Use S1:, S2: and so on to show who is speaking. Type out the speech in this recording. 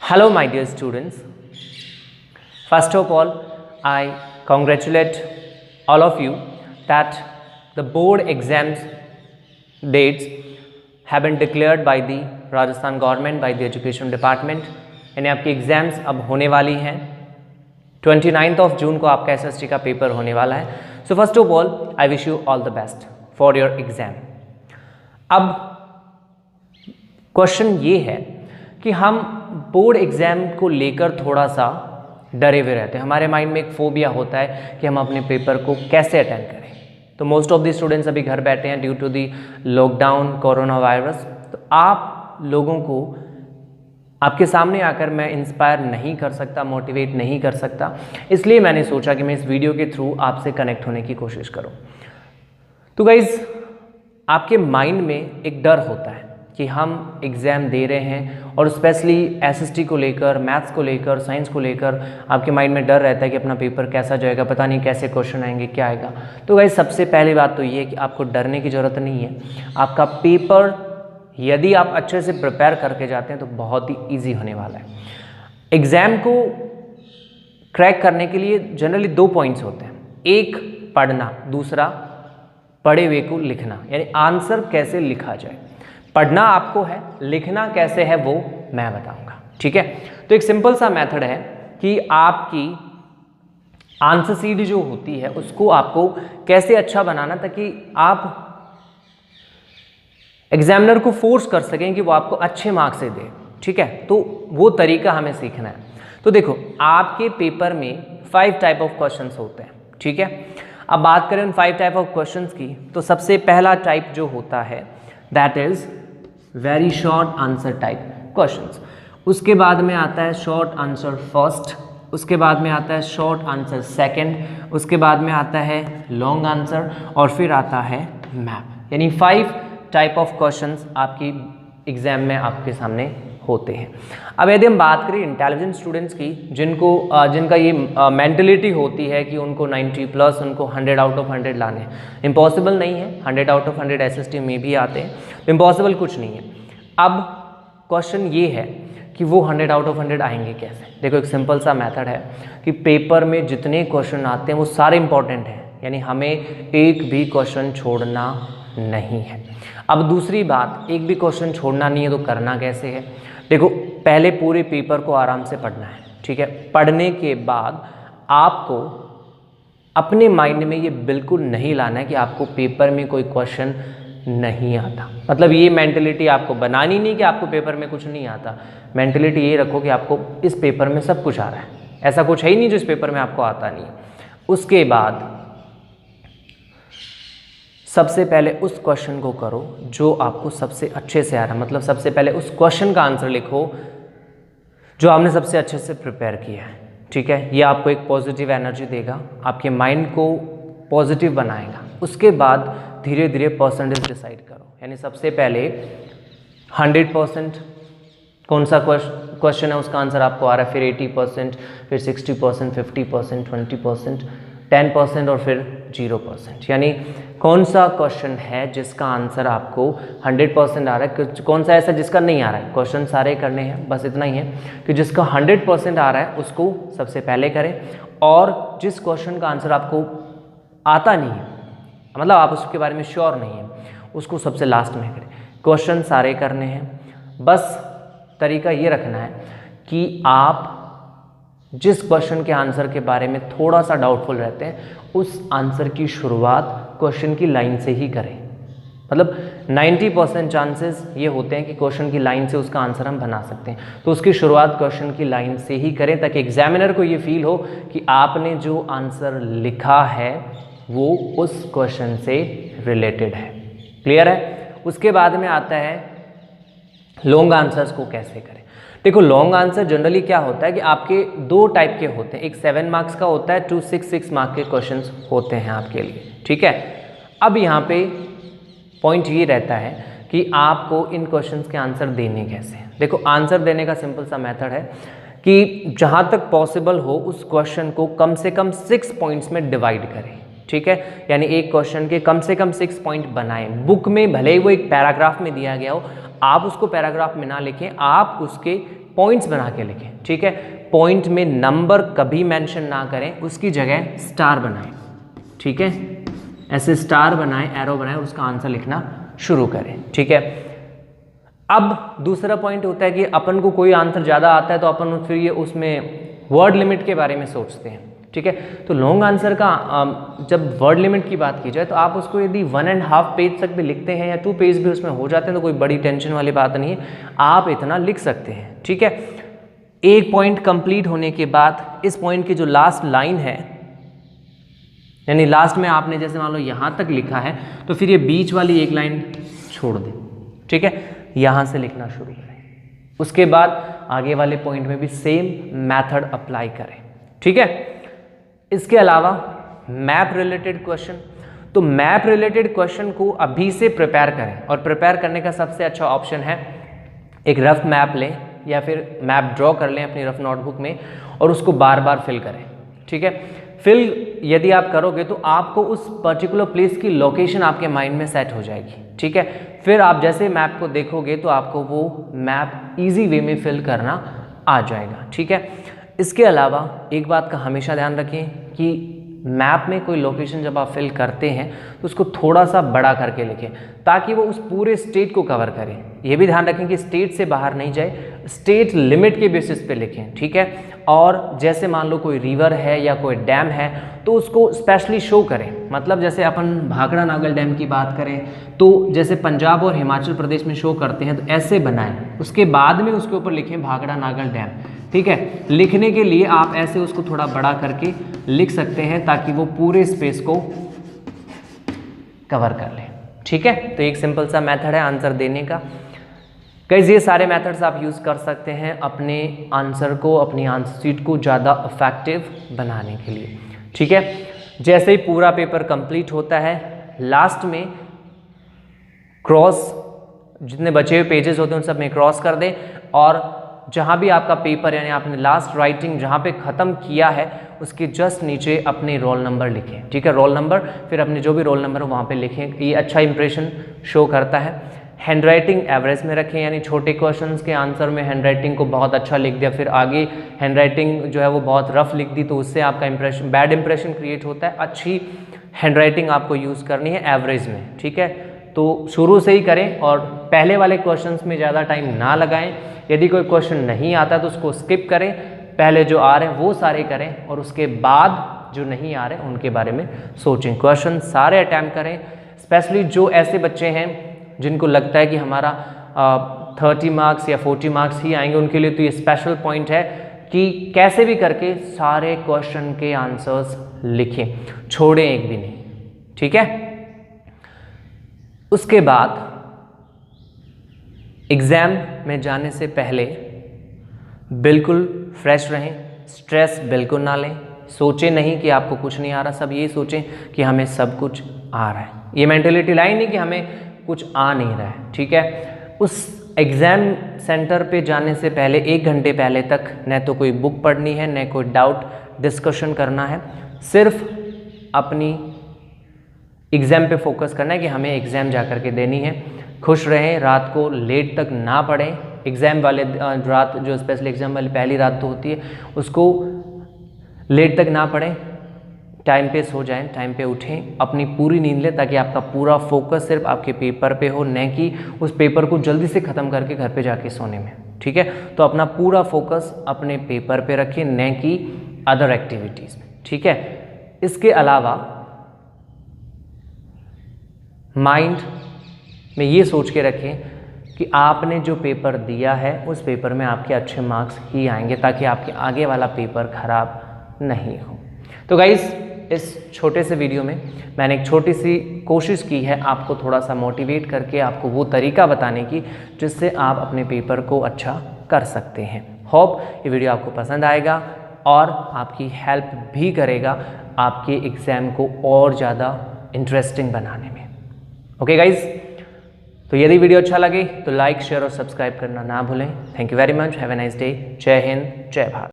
S1: Hello my dear students, first of all I congratulate all of you that the board exams dates have been declared by the Rajasthan government, by the education department। यानी आपकी exams अब होने वाली हैं। 29 जून को आपका SST का paper होने वाला है। So first of all I wish you all the best for your exam. अब क्वेश्चन ये है कि हम बोर्ड एग्ज़ाम को लेकर थोड़ा सा डरे हुए रहते हैं। हमारे माइंड में एक फोबिया होता है कि हम अपने पेपर को कैसे अटेंड करें। तो मोस्ट ऑफ द स्टूडेंट्स अभी घर बैठे हैं due to the lockdown, corona virus. तो आप लोगों को आपके सामने आकर मैं इंस्पायर नहीं कर सकता, मोटिवेट नहीं कर सकता, इसलिए मैंने सोचा कि मैं इस वीडियो के थ्रू आपसे कनेक्ट होने की कोशिश करूं। तो गाइज, आपके माइंड में एक डर होता है कि हम एग्ज़ाम दे रहे हैं और स्पेशली SST को लेकर, मैथ्स को लेकर, साइंस को लेकर आपके माइंड में डर रहता है कि अपना पेपर कैसा जाएगा, पता नहीं कैसे क्वेश्चन आएंगे, क्या आएगा। तो गाइस, सबसे पहली बात तो ये है कि आपको डरने की ज़रूरत नहीं है। आपका पेपर यदि आप अच्छे से प्रिपेयर करके जाते हैं तो बहुत ही ईजी होने वाला है। एग्ज़ाम को क्रैक करने के लिए जनरली 2 पॉइंट्स होते हैं, एक पढ़ना, दूसरा पढ़े हुए को लिखना, यानी आंसर कैसे लिखा जाए। पढ़ना आपको है, लिखना कैसे है वो मैं बताऊंगा, ठीक है। तो एक सिंपल सा मेथड है कि आपकी आंसर सीट जो होती है उसको आपको कैसे अच्छा बनाना ताकि आप एग्जामिनर को फोर्स कर सकें कि वो आपको अच्छे मार्क्स से दे, ठीक है। तो वो तरीका हमें सीखना है। तो देखो, आपके पेपर में 5 टाइप ऑफ क्वेश्चंस होते हैं, ठीक है। अब बात करें उन 5 टाइप ऑफ क्वेश्चंस की, तो सबसे पहला टाइप जो होता है that is very short answer type questions. उसके बाद में आता है शॉर्ट आंसर फर्स्ट, उसके बाद में आता है शॉर्ट आंसर सेकंड, उसके बाद में आता है लॉन्ग आंसर और फिर आता है मैप। यानी 5 टाइप ऑफ क्वेश्चंस आपकी एग्जाम में आपके सामने होते हैं। अब यदि हम बात करें इंटेलिजेंट स्टूडेंट्स की, जिनका ये मेंटलिटी होती है कि उनको 90+, उनको 100 आउट ऑफ 100 लाने, इम्पॉसिबल नहीं है। 100 आउट ऑफ 100 SST में भी आते हैं, तो इम्पॉसिबल कुछ नहीं है। अब क्वेश्चन ये है कि वो 100 आउट ऑफ 100 आएंगे कैसे। देखो, एक सिंपल सा मेथड है कि पेपर में जितने क्वेश्चन आते हैं वो सारे इंपॉर्टेंट हैं, यानी हमें एक भी क्वेश्चन छोड़ना नहीं है। अब दूसरी बात, एक भी क्वेश्चन छोड़ना नहीं है तो करना कैसे है। देखो, पहले पूरे पेपर को आराम से पढ़ना है, ठीक है। पढ़ने के बाद आपको अपने माइंड में ये बिल्कुल नहीं लाना है कि आपको पेपर में कोई क्वेश्चन नहीं आता। मतलब ये मेंटलिटी आपको बनानी नहीं कि आपको पेपर में कुछ नहीं आता। मेंटलिटी ये रखो कि आपको इस पेपर में सब कुछ आ रहा है, ऐसा कुछ है ही नहीं जो इस पेपर में आपको आता नहीं। उसके बाद सबसे पहले उस क्वेश्चन को करो जो आपको सबसे अच्छे से आ रहा है। मतलब सबसे पहले उस क्वेश्चन का आंसर लिखो जो आपने सबसे अच्छे से प्रिपेयर किया है, ठीक है। ये आपको एक पॉजिटिव एनर्जी देगा, आपके माइंड को पॉजिटिव बनाएगा। उसके बाद धीरे धीरे परसेंटेज डिसाइड करो, यानी सबसे पहले 100% कौन सा क्वेश्चन है उसका आंसर आपको आ रहा है, फिर 80%, फिर 60%, 50%, 20%, 10% और फिर 0%। यानी कौन सा क्वेश्चन है जिसका आंसर आपको 100% आ रहा है, कौन सा ऐसा जिसका नहीं आ रहा है। क्वेश्चन सारे करने हैं, बस इतना ही है कि जिसका 100% आ रहा है उसको सबसे पहले करें, और जिस क्वेश्चन का आंसर आपको आता नहीं है, मतलब आप उसके बारे में श्योर नहीं है, उसको सबसे लास्ट में करें। क्वेश्चन सारे करने हैं, बस तरीका ये रखना है कि आप जिस क्वेश्चन के आंसर के बारे में थोड़ा सा डाउटफुल रहते हैं उस आंसर की शुरुआत क्वेश्चन की लाइन से ही करें। मतलब 90% चांसेस ये होते हैं कि क्वेश्चन की लाइन से उसका आंसर हम बना सकते हैं, तो उसकी शुरुआत क्वेश्चन की लाइन से ही करें ताकि एग्जामिनर को ये फील हो कि आपने जो आंसर लिखा है वो उस क्वेश्चन से रिलेटेड है। क्लियर है। उसके बाद में आता है लॉन्ग आंसर्स को कैसे करें। देखो, लॉन्ग आंसर जनरली क्या होता है कि आपके 2 टाइप के होते हैं, एक 7 मार्क्स का होता है, 2 6 मार्क्स के क्वेश्चंस होते हैं आपके लिए, ठीक है। अब यहाँ पे पॉइंट ये रहता है कि आपको इन क्वेश्चंस के आंसर देने कैसे हैं। देखो, आंसर देने का सिंपल सा मेथड है कि जहाँ तक पॉसिबल हो उस क्वेश्चन को कम से कम 6 पॉइंट्स में डिवाइड करें, ठीक है। यानी एक क्वेश्चन के कम से कम 6 पॉइंट बनाएं। बुक में भले ही वो एक पैराग्राफ में दिया गया हो, आप उसको पैराग्राफ में ना लिखें, आप उसके पॉइंट्स बना के लिखें, ठीक है। पॉइंट में नंबर कभी मेंशन ना करें, उसकी जगह स्टार बनाएं, ठीक है। ऐसे स्टार बनाएं, एरो बनाएं, उसका आंसर लिखना शुरू करें, ठीक है। अब दूसरा पॉइंट होता है कि अपन को कोई आंसर ज़्यादा आता है तो अपन फिर ये उसमें वर्ड लिमिट के बारे में सोचते हैं, ठीक है। तो लॉन्ग आंसर का जब वर्ड लिमिट की बात की जाए तो आप उसको यदि 1.5 पेज तक भी लिखते हैं या 2 पेज भी उसमें हो जाते हैं तो कोई बड़ी टेंशन वाली बात नहीं है, आप इतना लिख सकते हैं, ठीक है। एक पॉइंट कंप्लीट होने के बाद इस पॉइंट की जो लास्ट लाइन है, यानी लास्ट में आपने जैसे मान लो यहाँ तक लिखा है तो फिर ये बीच वाली एक लाइन छोड़ दें, ठीक है। यहाँ से लिखना शुरू करें, उसके बाद आगे वाले पॉइंट में भी सेम मेथड अप्लाई करें, ठीक है। इसके अलावा मैप रिलेटेड क्वेश्चन, तो मैप रिलेटेड क्वेश्चन को अभी से प्रिपेयर करें, और प्रिपेयर करने का सबसे अच्छा ऑप्शन है एक रफ मैप लें या फिर मैप ड्रॉ कर लें अपनी रफ नोटबुक में और उसको बार बार फिल करें, ठीक है। फिल यदि आप करोगे तो आपको उस पर्टिकुलर प्लेस की लोकेशन आपके माइंड में सेट हो जाएगी, ठीक है। फिर आप जैसे मैप को देखोगे तो आपको वो मैप इजी वे में फिल करना आ जाएगा, ठीक है। इसके अलावा एक बात का हमेशा ध्यान रखें कि मैप में कोई लोकेशन जब आप फिल करते हैं तो उसको थोड़ा सा बड़ा करके लिखें ताकि वो उस पूरे स्टेट को कवर करे। ये भी ध्यान रखें कि स्टेट से बाहर नहीं जाए, स्टेट लिमिट के बेसिस पे लिखें, ठीक है। और जैसे मान लो कोई रिवर है या कोई डैम है तो उसको स्पेशली शो करें, मतलब जैसे अपन भाखड़ा नागल डैम की बात करें तो जैसे पंजाब और हिमाचल प्रदेश में शो करते हैं तो ऐसे बनाएं, उसके बाद में उसके ऊपर लिखें भाखड़ा नागल डैम, ठीक है। लिखने के लिए आप ऐसे उसको थोड़ा बड़ा करके लिख सकते हैं ताकि वो पूरे स्पेस को कवर कर ले, ठीक है। तो एक सिंपल सा मेथड है आंसर देने का। गाइस ये सारे मेथड्स आप यूज़ कर सकते हैं अपने आंसर को, अपनी आंसर शीट को ज़्यादा इफेक्टिव बनाने के लिए, ठीक है। जैसे ही पूरा पेपर कंप्लीट होता है लास्ट में क्रॉस, जितने बचे हुए पेजेस होते हैं उन सब में क्रॉस कर दें और जहाँ भी आपका पेपर यानी आपने लास्ट राइटिंग जहाँ पे ख़त्म किया है उसके जस्ट नीचे अपने रोल नंबर लिखें, ठीक है। रोल नंबर, फिर अपने जो भी रोल नंबर हो वहाँ पे लिखें, ये अच्छा इंप्रेशन शो करता है। हैंड राइटिंग एवरेज में रखें, यानी छोटे क्वेश्चंस के आंसर में हैंड राइटिंग को बहुत अच्छा लिख दिया, फिर आगे हैंड राइटिंग जो है वो बहुत रफ लिख दी तो उससे आपका इंप्रेशन, बैड इंप्रेशन क्रिएट होता है। अच्छी हैंड राइटिंग आपको यूज़ करनी है एवरेज में, ठीक है। तो शुरू से ही करें और पहले वाले क्वेश्चंस में ज़्यादा टाइम ना लगाएं। यदि कोई क्वेश्चन नहीं आता तो उसको स्किप करें, पहले जो आ रहे हैं वो सारे करें और उसके बाद जो नहीं आ रहे उनके बारे में सोचें। क्वेश्चन सारे अटैम्प्ट करें, स्पेशली जो ऐसे बच्चे हैं जिनको लगता है कि हमारा 30 मार्क्स या 40 मार्क्स ही आएंगे, उनके लिए तो ये स्पेशल पॉइंट है कि कैसे भी करके सारे क्वेश्चन के आंसर्स लिखें, छोड़ें एक भी नहीं, ठीक है। उसके बाद एग्ज़ाम में जाने से पहले बिल्कुल फ्रेश रहें, स्ट्रेस बिल्कुल ना लें, सोचें नहीं कि आपको कुछ नहीं आ रहा, सब ये सोचें कि हमें सब कुछ आ रहा है। ये मेंटेलिटी लाइन नहीं कि हमें कुछ आ नहीं रहा है, ठीक है। उस एग्ज़ाम सेंटर पे जाने से पहले 1 घंटे पहले तक न तो कोई बुक पढ़नी है न कोई डाउट डिस्कशन करना है, सिर्फ अपनी एग्ज़ाम पे फोकस करना है कि हमें एग्ज़ाम जा कर के देनी है। खुश रहें, रात को लेट तक ना पढ़ें, एग्ज़ाम वाले रात जो स्पेशल एग्ज़ाम वाली पहली रात तो होती है उसको लेट तक ना पढ़ें, टाइम पे सो जाएं, टाइम पे उठें, अपनी पूरी नींद लें ताकि आपका पूरा फोकस सिर्फ आपके पेपर पे हो, न कि उस पेपर को जल्दी से ख़त्म करके घर पे जाके सोने में, ठीक है। तो अपना पूरा फोकस अपने पेपर पे रखें, न कि अदर एक्टिविटीज़ में, ठीक है। इसके अलावा माइंड में ये सोच के रखें कि आपने जो पेपर दिया है उस पेपर में आपके अच्छे मार्क्स ही आएंगे ताकि आपके आगे वाला पेपर ख़राब नहीं हो। तो गाइस इस छोटे से वीडियो में मैंने एक छोटी सी कोशिश की है आपको थोड़ा सा मोटिवेट करके आपको वो तरीका बताने की जिससे आप अपने पेपर को अच्छा कर सकते हैं। होप ये वीडियो आपको पसंद आएगा और आपकी हेल्प भी करेगा आपके एग्ज़ाम को और ज़्यादा इंटरेस्टिंग बनाने में। ओके गाइज, तो यदि वीडियो अच्छा लगे तो लाइक शेयर और सब्सक्राइब करना ना भूलें। Thank you very much, have a nice day. जय हिंद, जय भारत।